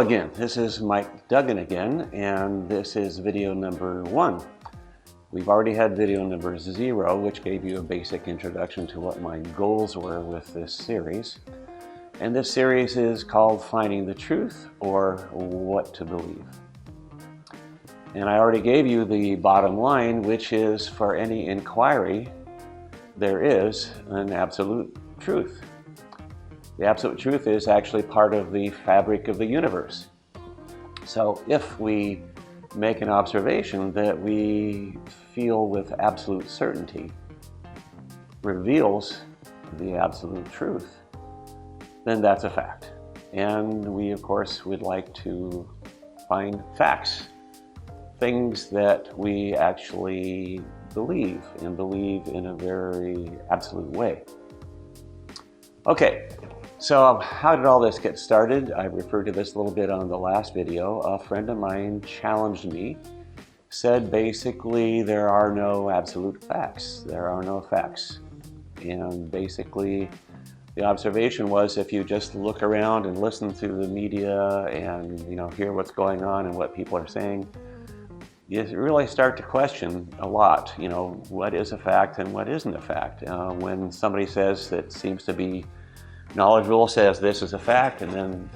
again, this is Mike Duggan again, and this is video number 1. We've already had video number 0, which gave you a basic introduction to what my goals were with this series. And this series is called Finding the Truth, or What to Believe. And I already gave you the bottom line, which is for any inquiry, there is an absolute truth. The absolute truth is actually part of the fabric of the universe. So if we make an observation that we feel with absolute certainty reveals the absolute truth, then that's a fact. And we, of course, would like to find facts, things that we actually believe, and believe in a very absolute way. Okay. So how did all this get started? I referred to this a little bit on the last video. A friend of mine challenged me, said basically there are no absolute facts. There are no facts. And basically the observation was if you just look around and listen to the media and hear what's going on and what people are saying, you really start to question a lot, what is a fact and what isn't a fact. When somebody says that seems to be knowledgeable, says this is a fact, and then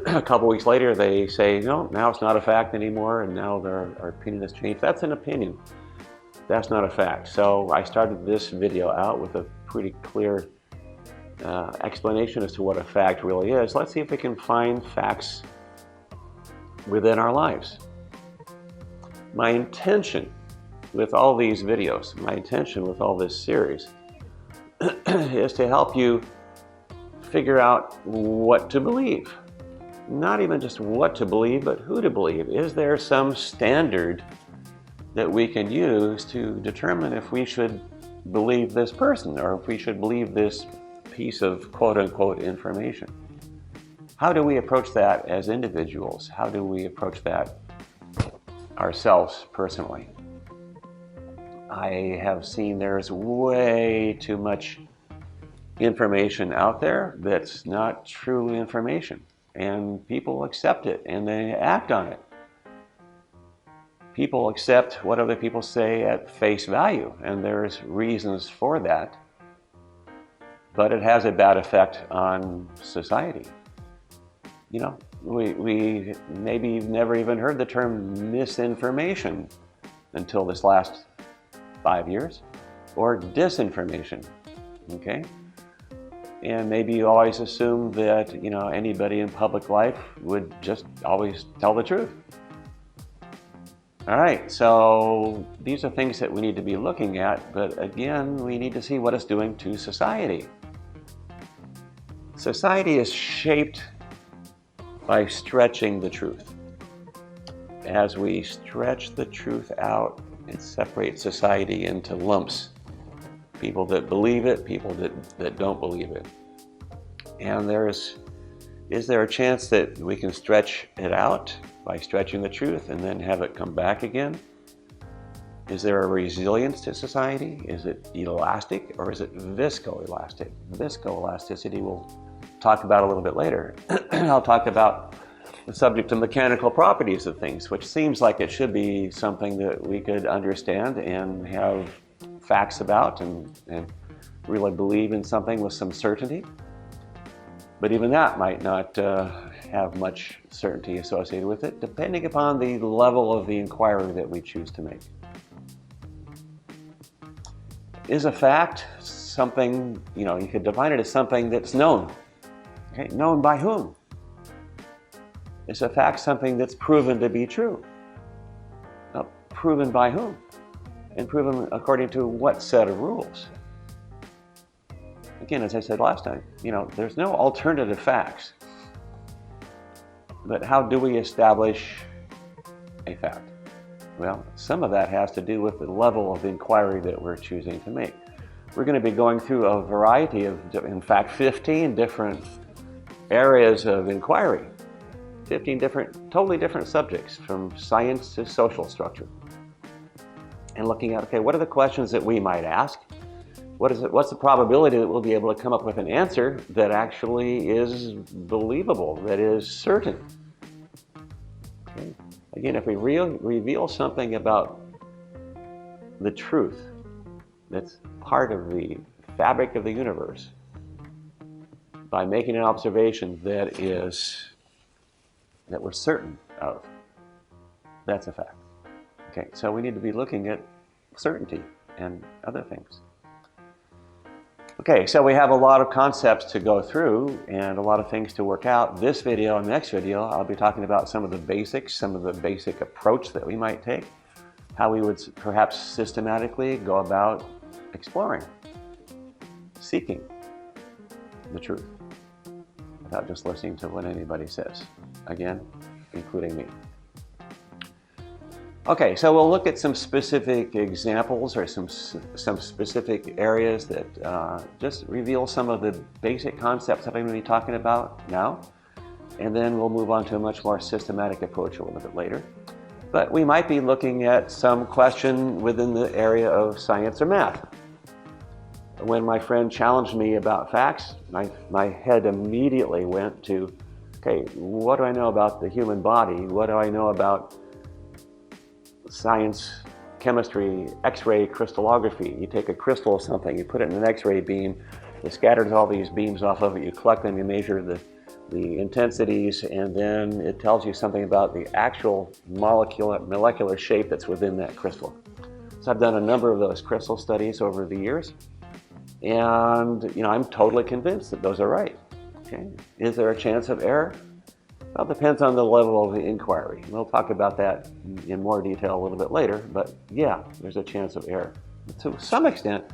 a couple weeks later they say no, now it's not a fact anymore, and now their opinion has changed. That's an opinion. That's not a fact. So I started this video out with a pretty clear explanation as to what a fact really is. Let's see if we can find facts within our lives. My intention with all these videos, my intention with all this series is to help you figure out what to believe. Not even just what to believe, but who to believe. Is there some standard that we can use to determine if we should believe this person or if we should believe this piece of quote-unquote information? How do we approach that as individuals? How do we approach that ourselves personally? I have seen there's way too much information out there that's not true information, and people accept it and they act on it. People accept what other people say at face value, and there's reasons for that, but it has a bad effect on society. We maybe never even heard the term misinformation until this last 5 years, or disinformation, okay? And maybe you always assume that, anybody in public life would just always tell the truth. All right, so these are things that we need to be looking at, but again, we need to see what it's doing to society. Society is shaped by stretching the truth. As we stretch the truth out, it separates society into lumps. People that believe it, people that don't believe it. And is there a chance that we can stretch it out by stretching the truth and then have it come back again? Is there a resilience to society? Is it elastic, or is it viscoelastic? Viscoelasticity we'll talk about a little bit later. I'll talk about the subject of mechanical properties of things, which seems like it should be something that we could understand and have facts about and really believe in something with some certainty. But even that might not have much certainty associated with it, depending upon the level of the inquiry that we choose to make. Is a fact something, you could define it as something that's known. Okay, known by whom? Is a fact something that's proven to be true? Well, proven by whom? And proven according to what set of rules? Again, as I said last time, there's no alternative facts. But how do we establish a fact? Well, some of that has to do with the level of inquiry that we're choosing to make. We're going to be going through a variety of, in fact, 15 different areas of inquiry. 15 totally different subjects, from science to social structure. And looking at, okay, what are the questions that we might ask? What's the probability that we'll be able to come up with an answer that actually is believable, that is certain? Okay. Again, if we reveal something about the truth that's part of the fabric of the universe by making an observation that we're certain of, that's a fact. Okay, so we need to be looking at certainty and other things. Okay, so we have a lot of concepts to go through and a lot of things to work out. This video and the next video, I'll be talking about some of the basics, some of the basic approach that we might take, how we would perhaps systematically go about exploring, seeking the truth without just listening to what anybody says. Again, including me. Okay, so we'll look at some specific examples or some specific areas that just reveal some of the basic concepts that I'm going to be talking about now, and then we'll move on to a much more systematic approach a little bit later. But we might be looking at some question within the area of science or math. When my friend challenged me about facts, my head immediately went to, okay, what do I know about the human body? What do I know about science, chemistry, X-ray crystallography? You take a crystal of something, you put it in an X-ray beam, it scatters all these beams off of it, you collect them, you measure the intensities, and then it tells you something about the actual molecular shape that's within that crystal. So I've done a number of those crystal studies over the years, and I'm totally convinced that those are right. Okay. Is there a chance of error? Well, it depends on the level of the inquiry. We'll talk about that in more detail a little bit later, but yeah, there's a chance of error. To some extent,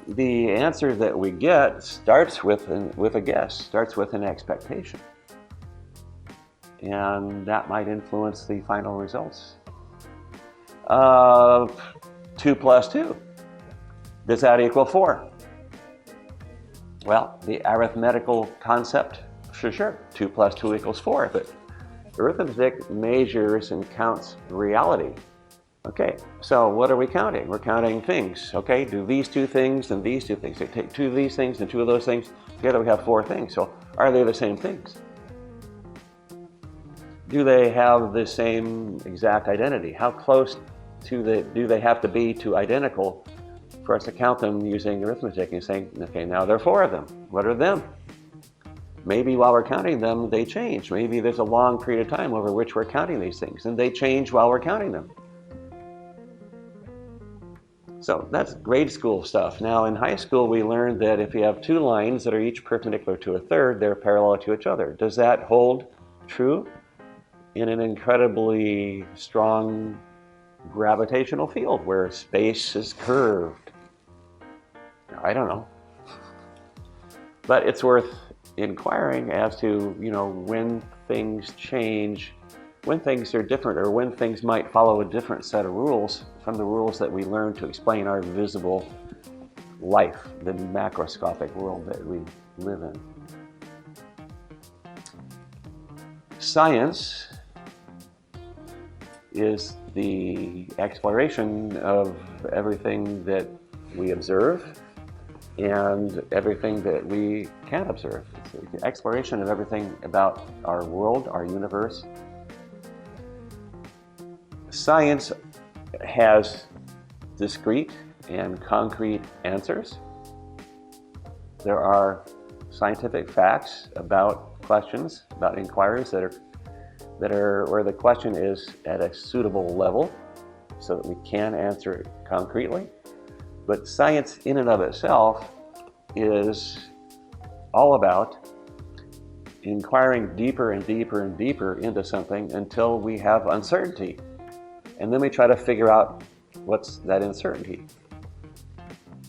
the answer that we get starts with a guess, starts with an expectation. And that might influence the final results. 2 plus 2, does that equal 4? Well, the arithmetical concept, sure, 2 plus 2 equals 4, but arithmetic measures and counts reality. Okay, so what are we counting? We're counting things. Okay, do these 2 things and these 2 things. They take 2 of these things and 2 of those things. Together we have 4 things. So are they the same things? Do they have the same exact identity? How close do they have to be to identical for us to count them using arithmetic and saying, okay, now there are 4 of them. What are them? Maybe while we're counting them, they change. Maybe there's a long period of time over which we're counting these things, and they change while we're counting them. So that's grade school stuff. Now in high school, we learned that if you have 2 lines that are each perpendicular to a third, they're parallel to each other. Does that hold true in an incredibly strong gravitational field where space is curved? I don't know. But it's worth inquiring as to, when things change, when things are different, or when things might follow a different set of rules from the rules that we learn to explain our visible life, the macroscopic world that we live in. Science is the exploration of everything that we observe and everything that we can't observe. It's the exploration of everything about our world, our universe. Science has discrete and concrete answers. There are scientific facts about questions, about inquiries that are where the question is at a suitable level so that we can answer it concretely. But science in and of itself is all about inquiring deeper and deeper and deeper into something until we have uncertainty. And then we try to figure out what's that uncertainty.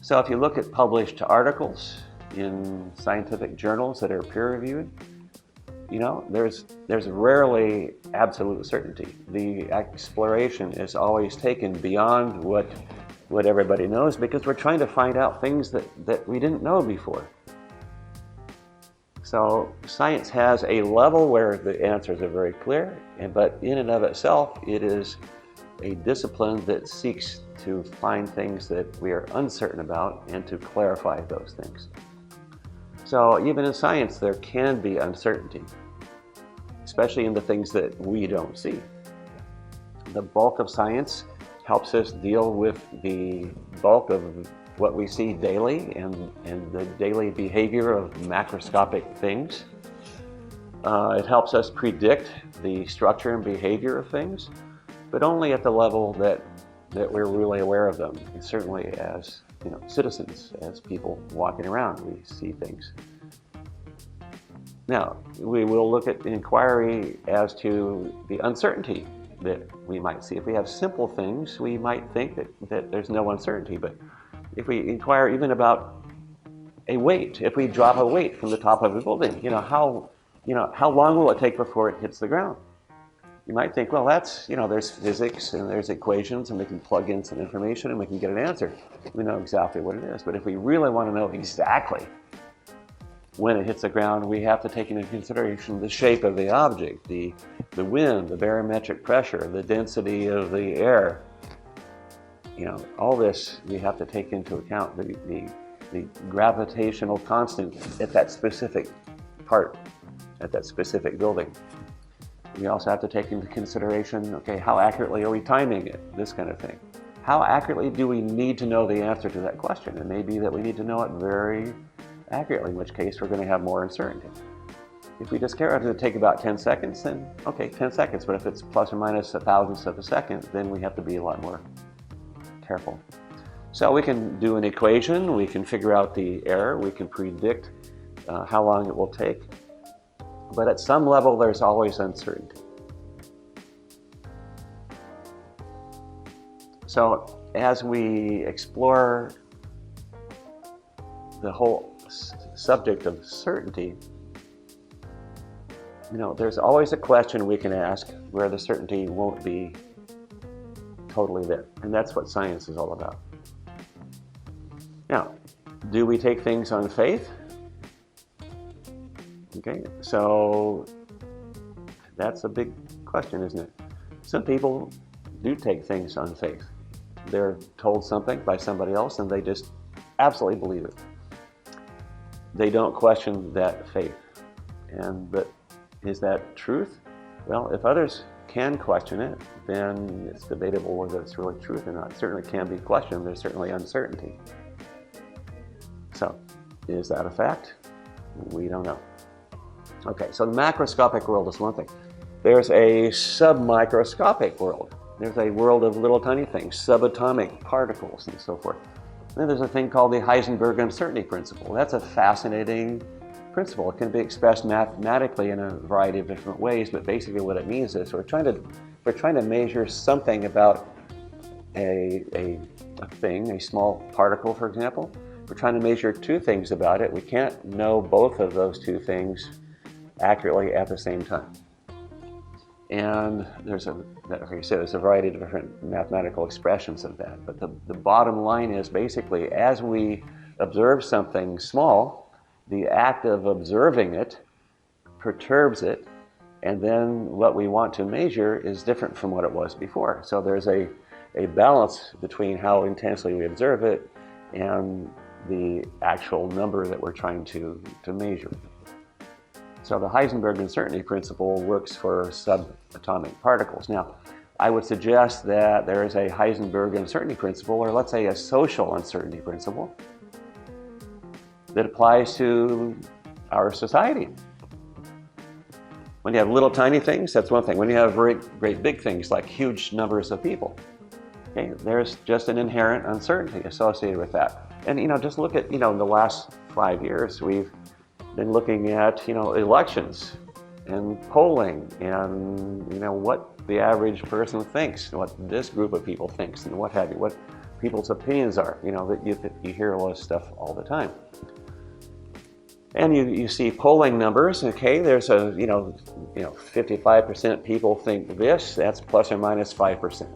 So if you look at published articles in scientific journals that are peer-reviewed, there's rarely absolute certainty. The exploration is always taken beyond what everybody knows because we're trying to find out things that we didn't know before. So science has a level where the answers are very clear, but in and of itself, it is a discipline that seeks to find things that we are uncertain about and to clarify those things. So even in science, there can be uncertainty, especially in the things that we don't see. The bulk of science helps us deal with the bulk of what we see daily and the daily behavior of macroscopic things. It helps us predict the structure and behavior of things, but only at the level that we're really aware of them. And certainly as citizens, as people walking around, we see things. Now, we will look at inquiry as to the uncertainty that we might see. If we have simple things, we might think that there's no uncertainty, but if we inquire even about a weight, if we drop a weight from the top of a building, how long will it take before it hits the ground? You might think, well, that's, there's physics and there's equations and we can plug in some information and we can get an answer. We know exactly what it is. But if we really want to know exactly when it hits the ground, we have to take into consideration the shape of the object, the wind, the barometric pressure, the density of the air. All this we have to take into account, the gravitational constant at that specific part, at that specific building. We also have to take into consideration, okay, how accurately are we timing it, this kind of thing. How accurately do we need to know the answer to that question? It may be that we need to know it very accurately, in which case we're going to have more uncertainty. If we just care to take about 10 seconds, then okay, 10 seconds, but if it's plus or minus a thousandth of a second, then we have to be a lot more careful. So we can do an equation, we can figure out the error, we can predict how long it will take, but at some level there's always uncertainty. So as we explore the whole subject of certainty, there's always a question we can ask where the certainty won't be totally there. And that's what science is all about. Now, do we take things on faith? Okay, so that's a big question, isn't it? Some people do take things on faith. They're told something by somebody else and they just absolutely believe it. They don't question that faith. But is that truth? Well, if others can question it, then it's debatable whether it's really truth or not. It certainly can be questioned. There's certainly uncertainty. So, is that a fact? We don't know. Okay, so the macroscopic world is one thing. There's a submicroscopic world. There's a world of little tiny things, subatomic particles and so forth. Then there's a thing called the Heisenberg uncertainty principle. That's a fascinating principle. It can be expressed mathematically in a variety of different ways, but basically what it means is we're trying to measure something about a thing, a small particle, for example. We're trying to measure two things about it. We can't know both of those two things accurately at the same time. And there's a variety of different mathematical expressions of that. But the bottom line is basically as we observe something small, the act of observing it perturbs it, and then what we want to measure is different from what it was before. So there's a balance between how intensely we observe it and the actual number that we're trying to measure. So the Heisenberg uncertainty principle works for subatomic particles. Now, I would suggest that there is a Heisenberg uncertainty principle, or let's say a social uncertainty principle, that applies to our society. When you have little tiny things, that's one thing. When you have great big things like huge numbers of people, okay, there's just an inherent uncertainty associated with that. And just look at in the last 5 years, we've been looking at elections and polling and what the average person thinks, what this group of people thinks, and what have you, what people's opinions are. That you hear all this stuff all the time. And you see polling numbers. Okay, there's 55% people think this. That's plus or minus 5%.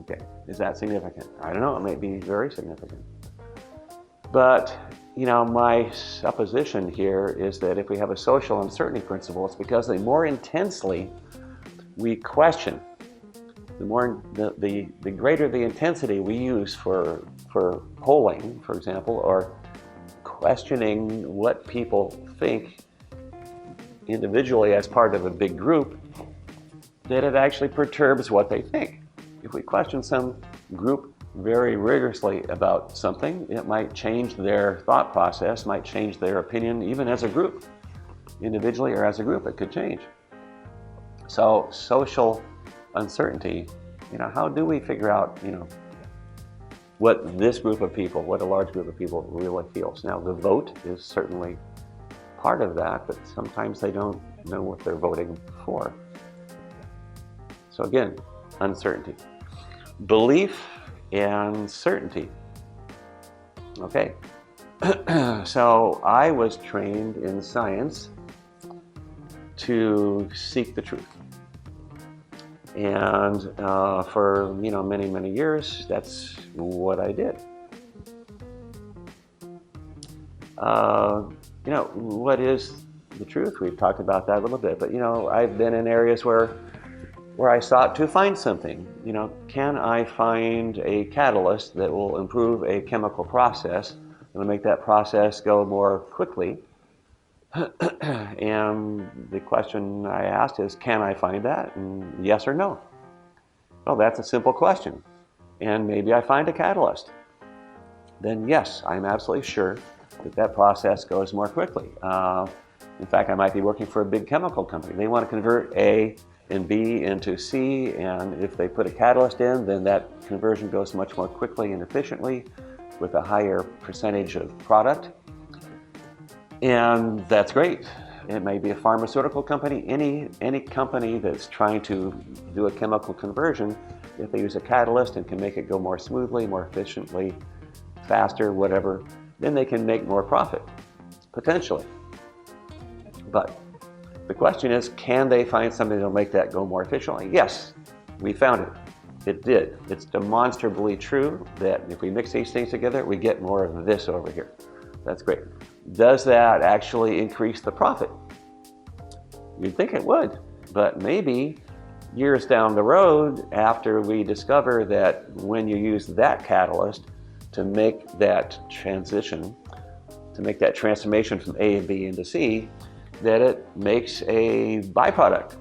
Okay, is that significant? I don't know. It may be very significant. But my supposition here is that if we have a social uncertainty principle, it's because the more intensely we question the greater the intensity we use for polling, for example, or questioning what people think individually as part of a big group, that it actually perturbs what they think. If we question some group very rigorously about something, it might change their thought process, might change their opinion, even as a group. Individually or as a group, it could change. So social uncertainty, how do we figure out, what this group of people, what a large group of people really feels? Now, the vote is certainly part of that, but sometimes they don't know what they're voting for. So again, uncertainty. Belief and certainty. Okay, so I was trained in science to seek the truth. And for many, many years, that's what I did. What is the truth? We've talked about that a little bit, but I've been in areas where I sought to find something. Can I find a catalyst that will improve a chemical process and will make that process go more quickly? And the question I asked is, can I find that? And yes or no? Well, that's a simple question. And maybe I find a catalyst. Then yes, I'm absolutely sure that process goes more quickly. In fact, I might be working for a big chemical company. They want to convert A and B into C, and if they put a catalyst in, then that conversion goes much more quickly and efficiently with a higher percentage of product. And that's great. It may be a pharmaceutical company, any company that's trying to do a chemical conversion. If they use a catalyst and can make it go more smoothly, more efficiently, faster, whatever, then they can make more profit, potentially. But the question is, can they find something that'll make that go more efficiently? Yes, we found it. It did. It's demonstrably true that if we mix these things together, we get more of this over here. That's great. Does that actually increase the profit? You'd think it would, but maybe years down the road, after we discover that when you use that catalyst to make that transition, to make that transformation from A and B into C, that it makes a byproduct.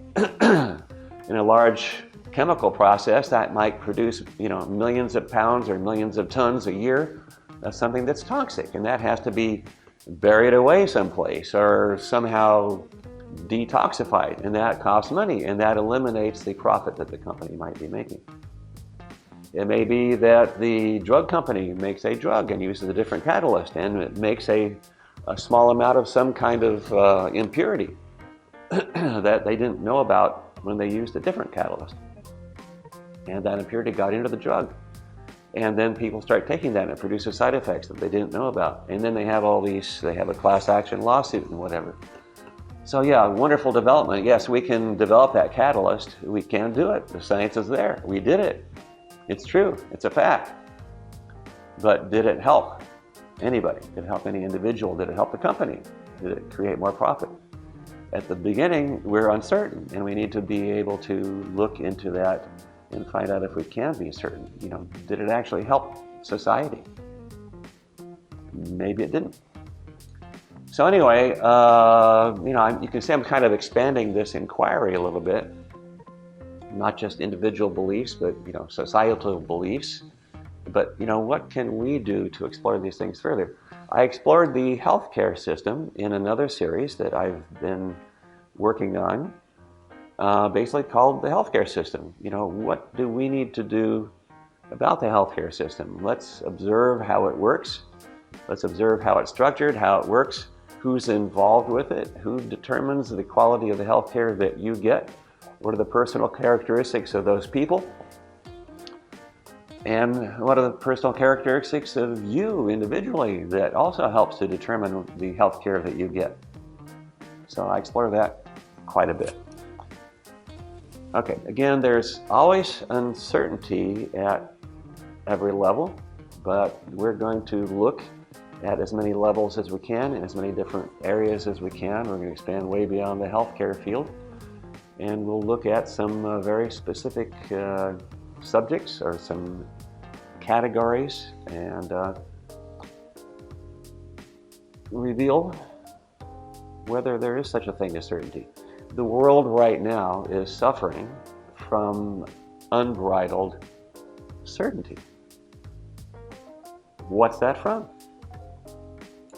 In a large chemical process that might produce millions of pounds or millions of tons a year. That's something that's toxic, and that has to be buried away someplace or somehow detoxified, and that costs money, and that eliminates the profit that the company might be making. It may be that the drug company makes a drug and uses a different catalyst, and it makes a small amount of some kind of impurity that they didn't know about when they used a different catalyst. And that impurity got into the drug. And then people start taking that and it produces side effects that they didn't know about. And then they have they have a class action lawsuit and whatever. So yeah, wonderful development. Yes, we can develop that catalyst. We can do it. The science is there. We did it. It's true. It's a fact. But did it help anybody? Did it help any individual? Did it help the company? Did it create more profit? At the beginning, we're uncertain, and we need to be able to look into that and find out if we can be certain. Did it actually help society? Maybe it didn't. So anyway, you can say I'm kind of expanding this inquiry a little bit, not just individual beliefs, but societal beliefs. But what can we do to explore these things further? I explored the healthcare system in another series that I've been working on, basically called the healthcare system. What do we need to do about the healthcare system? Let's observe how it works. Let's observe how it's structured, how it works, who's involved with it, who determines the quality of the healthcare that you get, what are the personal characteristics of those people, and what are the personal characteristics of you individually that also helps to determine the health care that you get. So I explore that quite a bit. Okay, again, there's always uncertainty at every level, but we're going to look at as many levels as we can in as many different areas as we can. We're going to expand way beyond the healthcare field. and we'll look at some very specific subjects or some categories and reveal whether there is such a thing as certainty. The world right now is suffering from unbridled certainty. What's that from?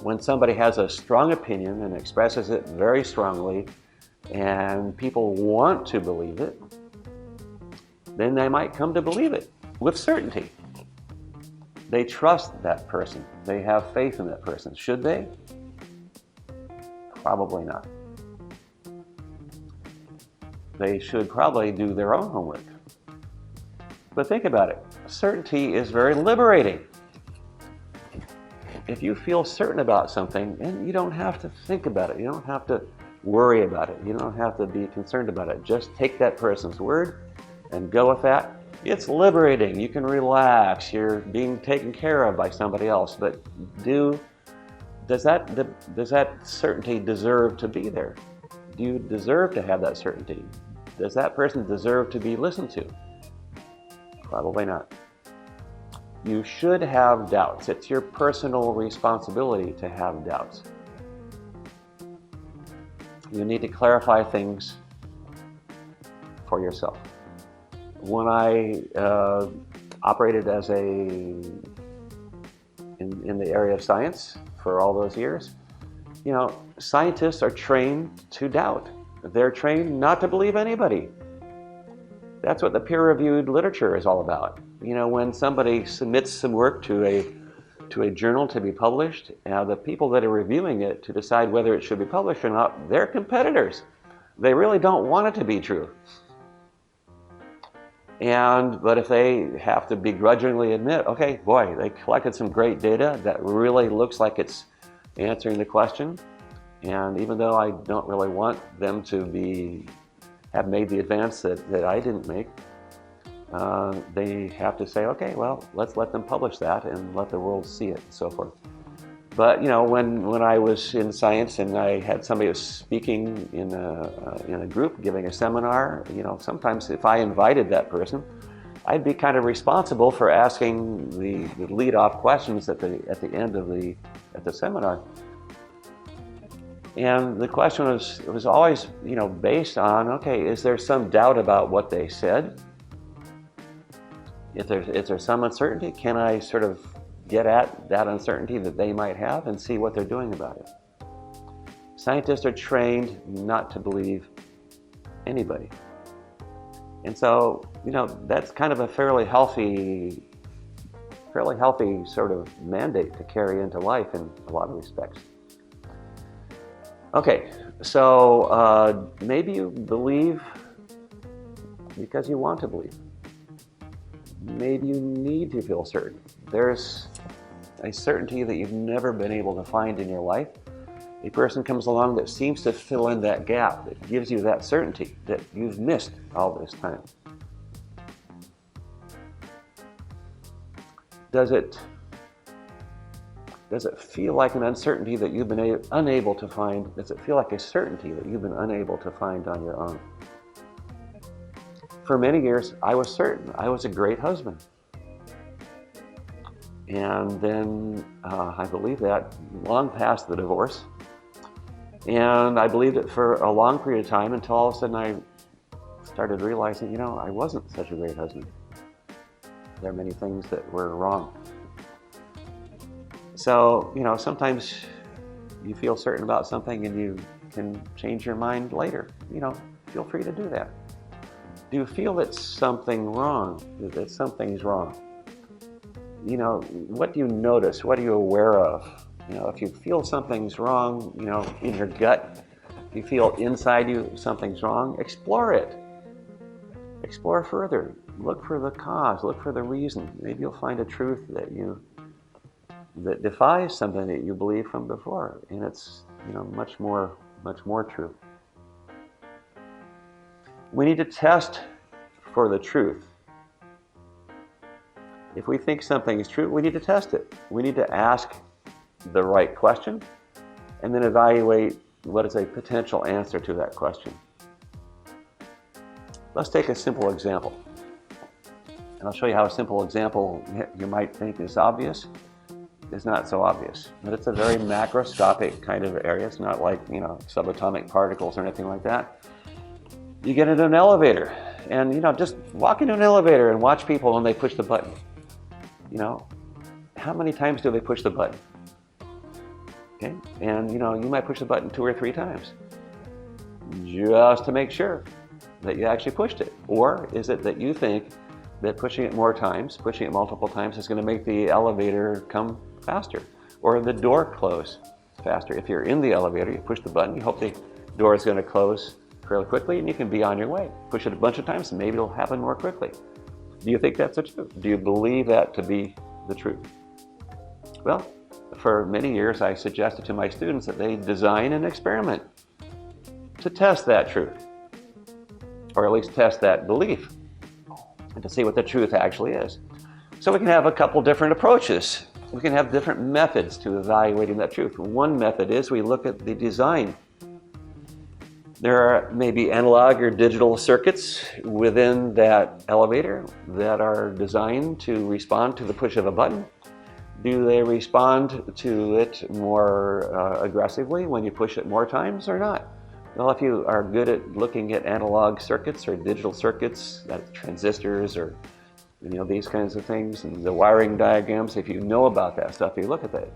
When somebody has a strong opinion and expresses it very strongly, and people want to believe it, then they might come to believe it with certainty. They trust that person. They have faith in that person. Should they? Probably not. They should probably do their own homework. But think about it. Certainty is very liberating. If you feel certain about something, and you don't have to think about it, you don't have to worry about it, you don't have to be concerned about it. Just take that person's word and go with that. It's liberating. You can relax. You're being taken care of by somebody else. But does that certainty deserve to be there? Do you deserve to have that certainty? Does that person deserve to be listened to? Probably not. You should have doubts. It's your personal responsibility to have doubts. You need to clarify things for yourself. When I operated as in the area of science for all those years, scientists are trained to doubt. They're trained not to believe anybody. That's what the peer-reviewed literature is all about. When somebody submits some work to a journal to be published, the people that are reviewing it to decide whether it should be published or not, they're competitors. They really don't want it to be true. But if they have to begrudgingly admit, okay, boy, they collected some great data that really looks like it's answering the question, and even though I don't really want them to have made the advance that I didn't make, they have to say, okay, well, let's let them publish that and let the world see it, and so forth. But when I was in science and I had somebody who was speaking in a group, giving a seminar, sometimes if I invited that person, I'd be kind of responsible for asking the lead-off questions at the end of the seminar. And the question was always, based on, okay, is there some doubt about what they said? Is there some uncertainty? Can I sort of get at that uncertainty that they might have and see what they're doing about it? Scientists are trained not to believe anybody. And so, that's kind of a fairly healthy sort of mandate to carry into life in a lot of respects. Okay, so maybe you believe because you want to believe. Maybe you need to feel certain. There's a certainty that you've never been able to find in your life. A person comes along that seems to fill in that gap, that gives you that certainty that you've missed all this time. Does it feel like an uncertainty that you've been unable to find? Does it feel like a certainty that you've been unable to find on your own? For many years, I was certain I was a great husband. And then I believed that long past the divorce. And I believed it for a long period of time until all of a sudden I started realizing, I wasn't such a great husband. There are many things that were wrong. So, sometimes you feel certain about something and you can change your mind later. Feel free to do that. Do you feel that something wrong, that something's wrong? What do you notice? What are you aware of? If you feel something's wrong, in your gut, if you feel inside you something's wrong, explore it. Explore further. Look for the cause. Look for the reason. Maybe you'll find a truth that defies something that you believed from before, and it's much more true. We need to test for the truth. If we think something is true, we need to test it. We need to ask the right question and then evaluate what is a potential answer to that question. Let's take a simple example. And I'll show you how a simple example you might think is obvious. It's not so obvious, but it's a very macroscopic kind of area. It's not like, subatomic particles or anything like that. You get into an elevator and, just walk into an elevator and watch people when they push the button. How many times do they push the button? Okay, and you might push the button 2 or 3 times just to make sure that you actually pushed it. Or is it that you think that pushing it more times, pushing it multiple times, is going to make the elevator come faster or the door close faster? If you're in the elevator, you push the button, you hope the door is going to close fairly quickly and you can be on your way. Push it a bunch of times and maybe it'll happen more quickly. Do you think that's the truth? Do you believe that to be the truth? Well, for many years I suggested to my students that they design an experiment to test that truth, or at least test that belief, and to see what the truth actually is. So we can have a couple different approaches. We can have different methods to evaluating that truth. One method is we look at the design. There are maybe analog or digital circuits within that elevator that are designed to respond to the push of a button. Do they respond to it more aggressively when you push it more times or not? Well, if you are good at looking at analog circuits or digital circuits, that's transistors or these kinds of things, and the wiring diagrams, if you know about that stuff, you look at that,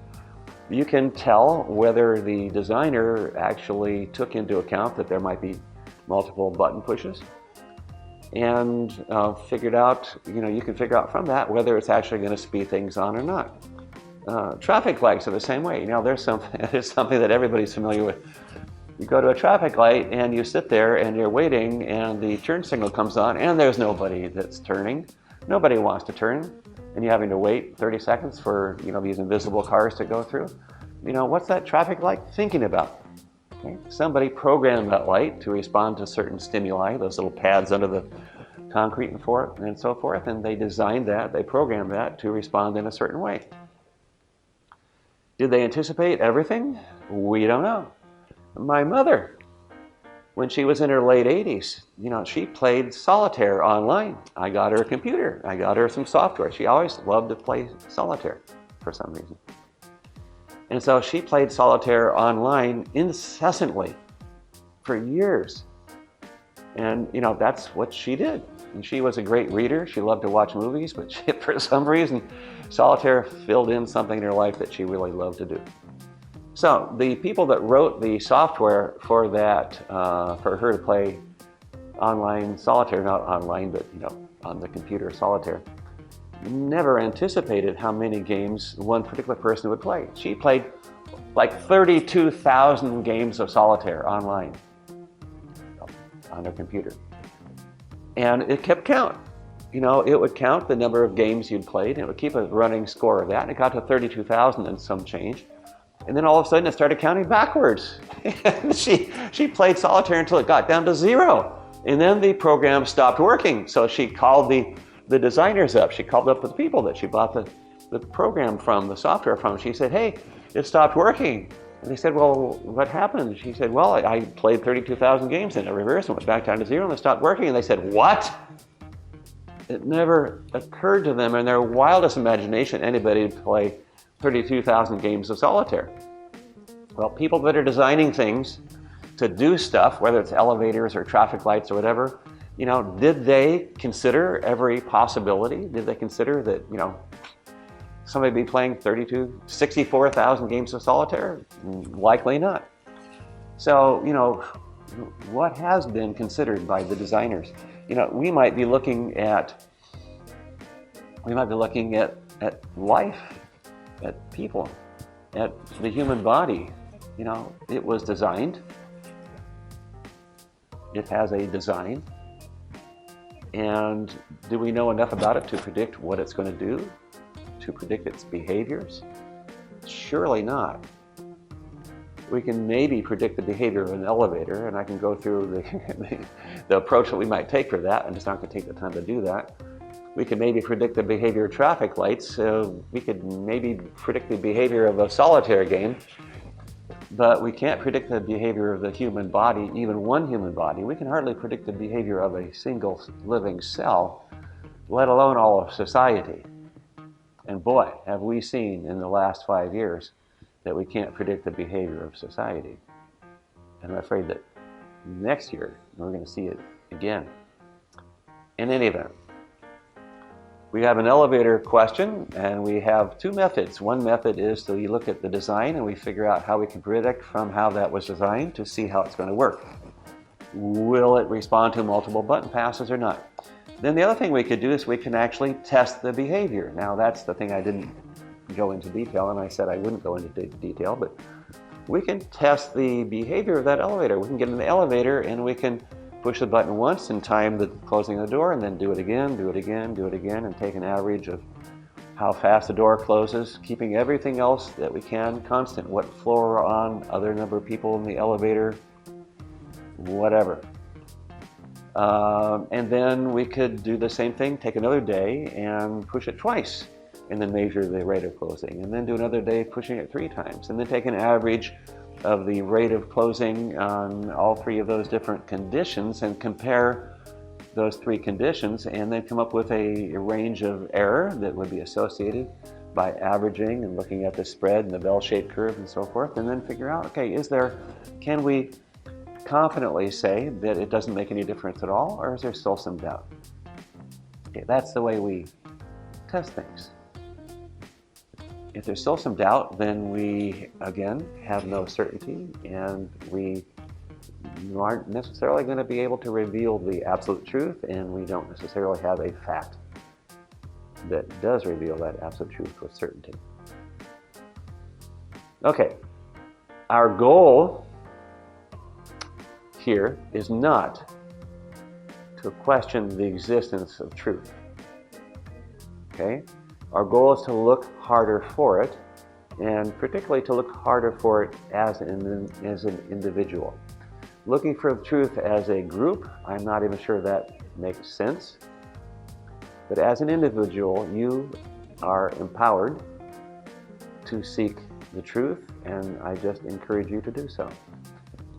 you can tell whether the designer actually took into account that there might be multiple button pushes, and figured out, you can figure out from that whether it's actually going to speed things on or not. Traffic lights are the same way. There's something that everybody's familiar with. You go to a traffic light and you sit there and you're waiting and the turn signal comes on and there's nobody that's turning. Nobody wants to turn and you're having to wait 30 seconds for these invisible cars to go through. What's that traffic light thinking about? Okay. Somebody programmed that light to respond to certain stimuli, those little pads under the concrete and so forth, and they designed that, they programmed that to respond in a certain way. Did they anticipate everything? We don't know. My mother, when she was in her late 80s, she played solitaire online. I got her a computer. I got her some software. She always loved to play solitaire for some reason. And so she played solitaire online incessantly for years. And, that's what she did. And she was a great reader. She loved to watch movies, but for some reason, solitaire filled in something in her life that she really loved to do. So the people that wrote the software for that, for her to play online solitaire, not online, but on the computer solitaire, never anticipated how many games one particular person would play. She played like 32,000 games of solitaire online on her computer. And it kept count. It would count the number of games you'd played, and it would keep a running score of that, and it got to 32,000 and some change. And then all of a sudden it started counting backwards. she played solitaire until it got down to 0. And then the program stopped working. So she called the designers up. She called up the people that she bought the program from, the software from. She said, hey, it stopped working. And they said, well, what happened? She said, well, I played 32,000 games and it reversed and went back down to 0 and it stopped working. And they said, what? It never occurred to them in their wildest imagination anybody would play 32,000 games of solitaire. Well, people that are designing things to do stuff, whether it's elevators or traffic lights or whatever, did they consider every possibility? Did they consider that, somebody be playing 64,000 games of solitaire? Likely not. So, what has been considered by the designers? We might be looking at life, at people, at the human body. It was designed. It has a design. And do we know enough about it to predict what it's going to do? To predict its behaviors? Surely not. We can maybe predict the behavior of an elevator, and I can go through the approach that we might take for that. I'm just not going to take the time to do that. We can maybe predict the behavior of traffic lights. We could maybe predict the behavior of a solitaire game. But we can't predict the behavior of the human body, even one human body. We can hardly predict the behavior of a single living cell, let alone all of society. And boy, have we seen in the last 5 years that we can't predict the behavior of society. And I'm afraid that next year we're going to see it again. In any event, we have an elevator question, and we have two methods. One method is to look at the design and we figure out how we can predict from how that was designed to see how it's going to work. Will it respond to multiple button passes or not? Then the other thing we could do is we can actually test the behavior. Now that's the thing I didn't go into detail, and I said I wouldn't go into detail, but we can test the behavior of that elevator. We can get in the elevator and we can push the button once and time the closing of the door, and then do it again, do it again, do it again, and take an average of how fast the door closes, keeping everything else that we can constant. What floor we're on, other number of people in the elevator, whatever. And then we could do the same thing, take another day and push it twice, and then measure the rate of closing, and then do another day pushing it 3 times, and then take an average of the rate of closing on all 3 of those different conditions and compare those 3 conditions, and then come up with a range of error that would be associated by averaging and looking at the spread and the bell-shaped curve and so forth, and then figure out, okay, can we confidently say that it doesn't make any difference at all, or is there still some doubt? Okay, that's the way we test things. If there's still some doubt, then we, again, have no certainty, and we aren't necessarily going to be able to reveal the absolute truth, and we don't necessarily have a fact that does reveal that absolute truth with certainty. Okay, our goal here is not to question the existence of truth. Okay? Our goal is to look harder for it, and particularly to look harder for it as an individual. Looking for truth as a group, I'm not even sure that makes sense. But as an individual, you are empowered to seek the truth, and I just encourage you to do so.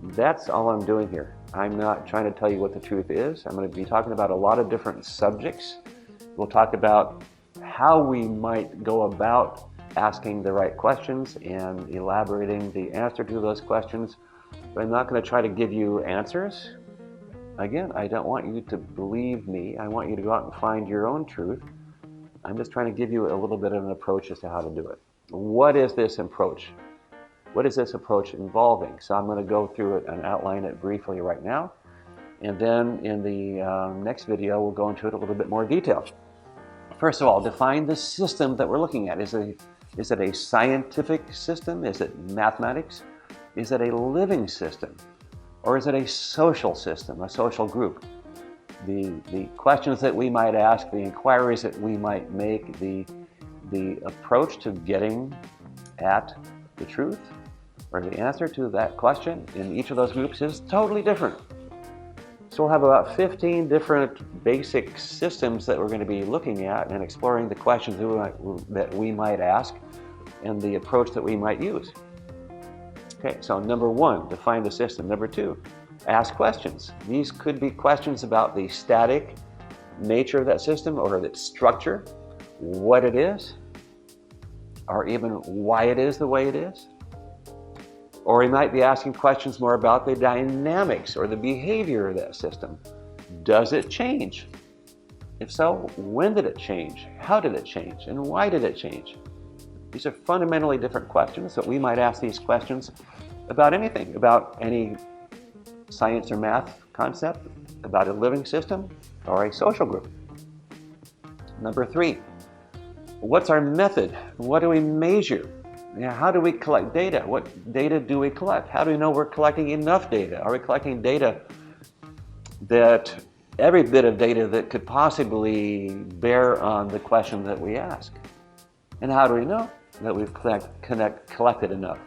That's all I'm doing here. I'm not trying to tell you what the truth is. I'm going to be talking about a lot of different subjects. We'll talk about how we might go about asking the right questions and elaborating the answer to those questions. But I'm not going to try to give you answers. Again, I don't want you to believe me. I want you to go out and find your own truth. I'm just trying to give you a little bit of an approach as to how to do it. What is this approach? What is this approach involving? So I'm going to go through it and outline it briefly right now. And then in the next video, we'll go into it a little bit more detail. First of all, define the system that we're looking at. Is it a scientific system? Is it mathematics? Is it a living system? Or is it a social system, a social group? The questions that we might ask, the inquiries that we might make, the approach to getting at the truth or the answer to that question in each of those groups is totally different. So we'll have about 15 different basic systems that we're going to be looking at and exploring the questions that we might ask and the approach that we might use. Okay, so number 1, define the system. Number 2, ask questions. These could be questions about the static nature of that system or its structure, what it is, or even why it is the way it is. Or we might be asking questions more about the dynamics or the behavior of that system. Does it change? If so, when did it change? How did it change? And why did it change? These are fundamentally different questions, so we might ask these questions about anything, about any science or math concept, about a living system, or a social group. Number 3, what's our method? What do we measure? How do we collect data? What data do we collect? How do we know we're collecting enough data? Are we collecting data that every bit of data that could possibly bear on the question that we ask? And how do we know that we've collected enough?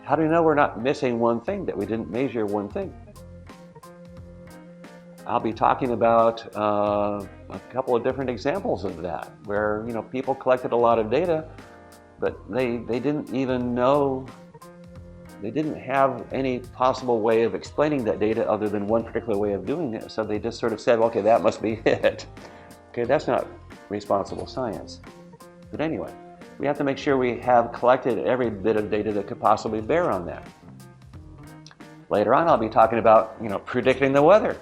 How do we know we're not missing one thing, that we didn't measure one thing? I'll be talking about a couple of different examples of that, where people collected a lot of data, but they didn't even know They didn't have any possible way of explaining that data other than one particular way of doing it, so they just sort of said, okay, that must be it. Okay, that's not responsible science. But anyway, we have to make sure we have collected every bit of data that could possibly bear on that. Later on, I'll be talking about, predicting the weather,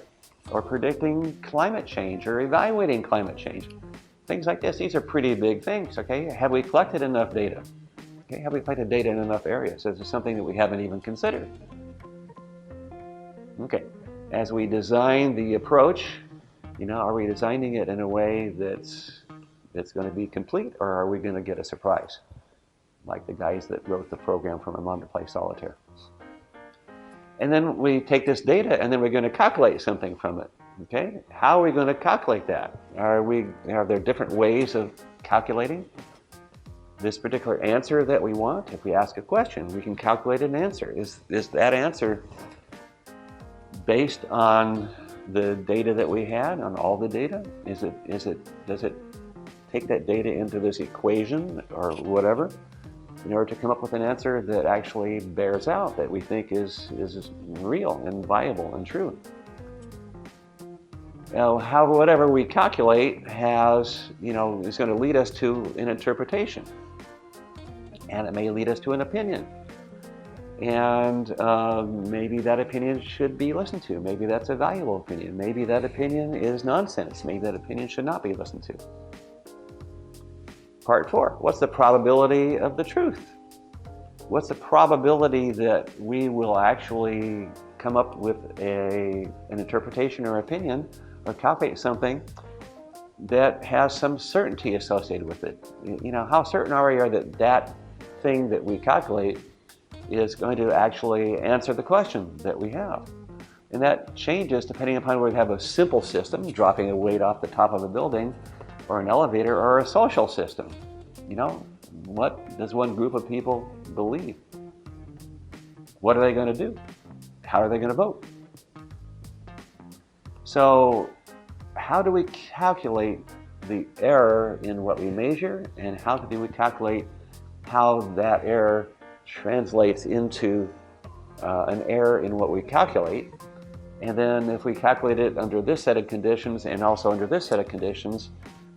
or predicting climate change, or evaluating climate change. Things like this. These are pretty big things, okay? Have we collected enough data? Okay, have we collected data in enough areas? Is this something that we haven't even considered? Okay, as we design the approach, are we designing it in a way that's going to be complete, or are we going to get a surprise? Like the guys that wrote the program for my mom to play solitaire. And then we take this data and then we're going to calculate something from it. Okay, how are we going to calculate that? Are there different ways of calculating this particular answer that we want? If we ask a question, we can calculate an answer. Is that answer based on the data that we had, on all the data? Does it take that data into this equation or whatever in order to come up with an answer that actually bears out, that we think is real and viable and true? Now, whatever we calculate is going to lead us to an interpretation, and it may lead us to an opinion. And maybe that opinion should be listened to. Maybe that's a valuable opinion. Maybe that opinion is nonsense. Maybe that opinion should not be listened to. Part 4, what's the probability of the truth? What's the probability that we will actually come up with an interpretation or opinion, or calculate something that has some certainty associated with it? How certain are we that thing that we calculate is going to actually answer the question that we have? And that changes depending upon whether we have a simple system, dropping a weight off the top of a building, or an elevator, or a social system. What does one group of people believe? What are they going to do? How are they going to vote? So how do we calculate the error in what we measure, and how do we calculate how that error translates into an error in what we calculate? And then if we calculate it under this set of conditions and also under this set of conditions,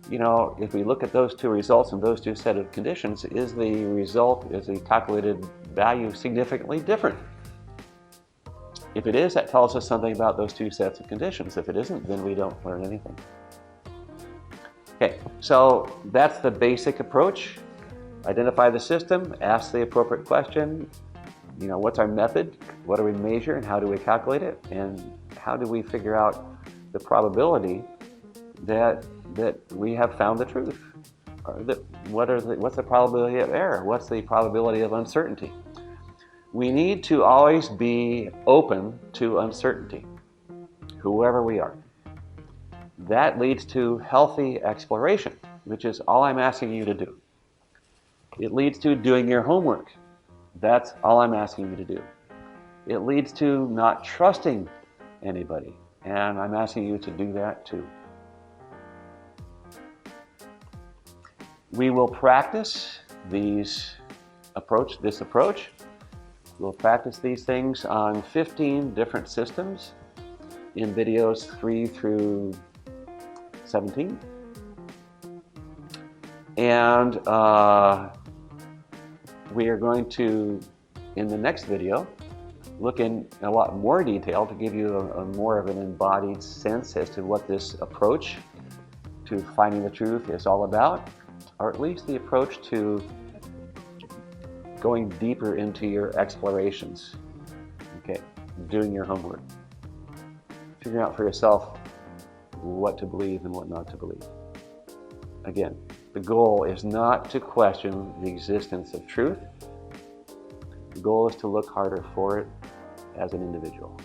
if we look at those two results and those two set of conditions, is the calculated value significantly different? If it is, that tells us something about those two sets of conditions. If it isn't, then we don't learn anything. Okay, so that's the basic approach. Identify the system, ask the appropriate question. What's our method? What do we measure, and how do we calculate it? And how do we figure out the probability that we have found the truth? Or what's the probability of error? What's the probability of uncertainty? We need to always be open to uncertainty, whoever we are. That leads to healthy exploration, which is all I'm asking you to do. It leads to doing your homework. That's all I'm asking you to do. It leads to not trusting anybody, and I'm asking you to do that too. We will practice this approach. We'll practice these things on 15 different systems in videos 3 through 17. And we are going to, in the next video, look in a lot more detail to give you a more of an embodied sense as to what this approach to finding the truth is all about, or at least the approach to going deeper into your explorations. Okay, doing your homework, figuring out for yourself what to believe and what not to believe. Again, the goal is not to question the existence of truth. The goal is to look harder for it as an individual.